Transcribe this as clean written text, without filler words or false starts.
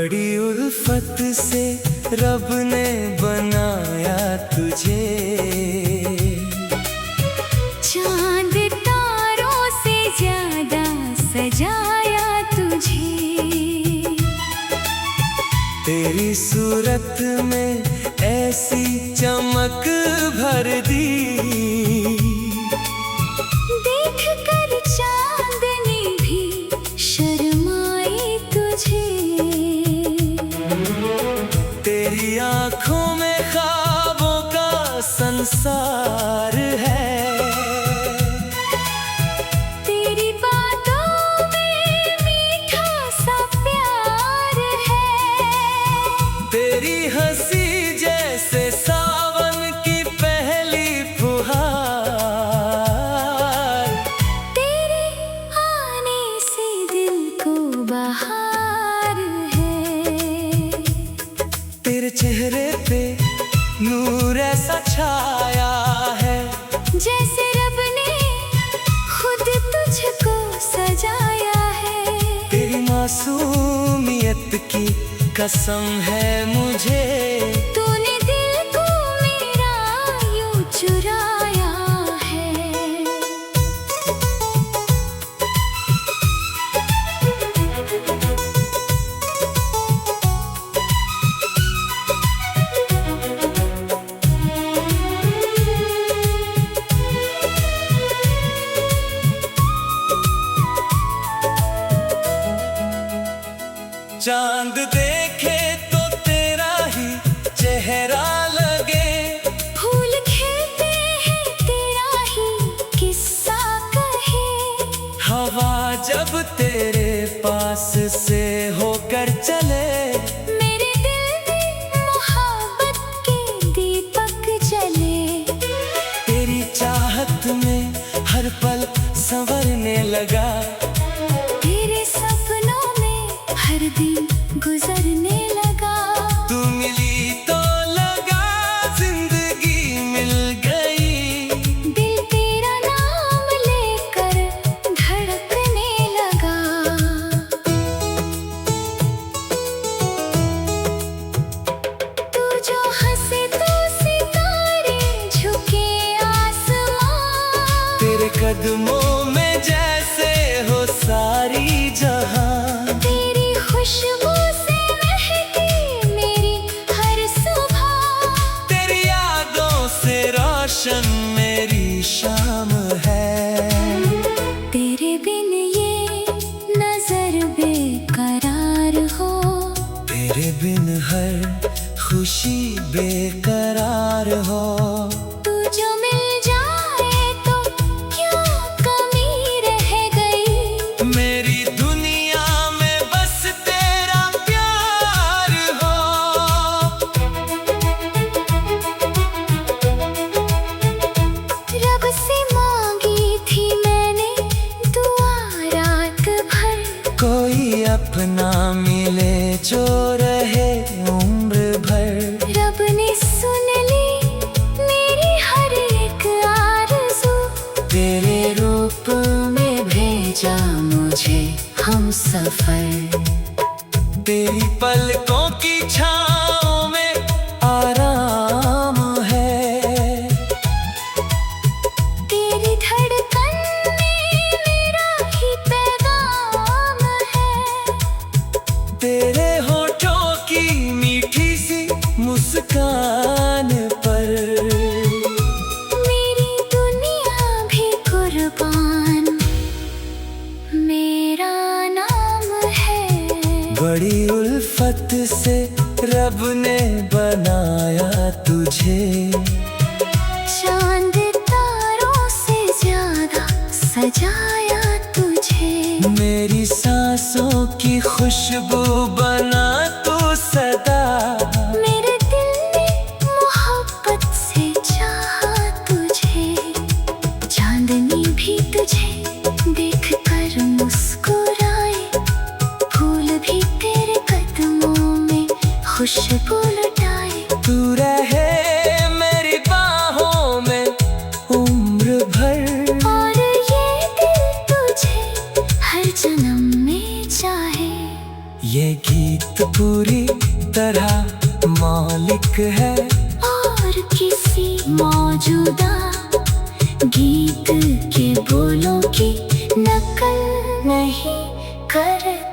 बड़ी उल्फत से रब ने बनाया तुझे, चांद तारों से ज्यादा सजाया तुझे। तेरी सूरत में ऐसी चमक भर दी, देख कर चांदनी भी शर्माई तुझे। तेरी आँखों में ख्वाबों का संसार है, तेरी बातों में मीठा सा प्यार है। तेरी हंसी जैसे सावन की पहली फुहार, तेरे आने से दिल को बहार है। तेरे चेहरे पे नूर ऐसा छाया है, जैसे रब ने खुद तुझको सजाया है। तेरी मासूमियत की कसम है मुझे, तूने दिल को मेरा यूं चुराया है। चांद देखे तो तेरा ही चेहरा लगे, फूल खिलते हैं तेरा ही किस्सा कहे। हवा जब तेरे पास से होकर चले, मेरे दिल में मोहब्बत के दीपक जले। तेरी चाहत में हर पल संवरने लगा, तेरे सपनों में हर दिन गुजरने लगा। तू मिली तो लगा जिंदगी मिल गई, दिल तेरा नाम लेकर धड़कने लगा। तू जो हंसे तो सितारे झुके आसमां, तेरे कदमों में जैसे हो सारी जहां। तेरी खुशबू से महके मेरी हर सुबह। तेरी यादों से रोशन मेरी शाम है, तेरे बिन ये नजर बेकरार हो। तेरे बिन हर खुशी बेकरार हो। तू जो मिल जाए तो क्या कमी रह गई। मेरी दुनिया में बस तेरा प्यार हो। रब से मांगी थी मैंने दुआ रात भर, कोई अपना मिले जो रहे उम्र भर। रब ने सुन ली मेरी हर एक आरज़ू। तेरे रूप में भेजा मुझे हम सफर, तेरी पलकों की छाँव में आराम है। तेरी धड़कन में मेरा ही पैगाम है। तेरे होठों की मीठी सी मुस्कान पर, मेरी दुनिया भी कुर्बान मेरा नाम है। बड़ी उल्फत से रब ने बनाया तुझे, चांद तारों से ज्यादा सजाया तुझे। मेरी सांसों की खुशबू बना तू सदा। मेरे दिल ने मोहब्बत से चाहा तुझे। चांदनी भी तुझे देख कर मुस्कुराए, फूल भी तेरे कदमों में खुशबू लुटाए। तू रहे मेरी बाहों में उम्र भर, और ये दिल तुझे हर जन्म में चाहे। ये गीत पूरी मौलिक है और किसी मौजूदा गीत के बोलों की नकल नहीं करता।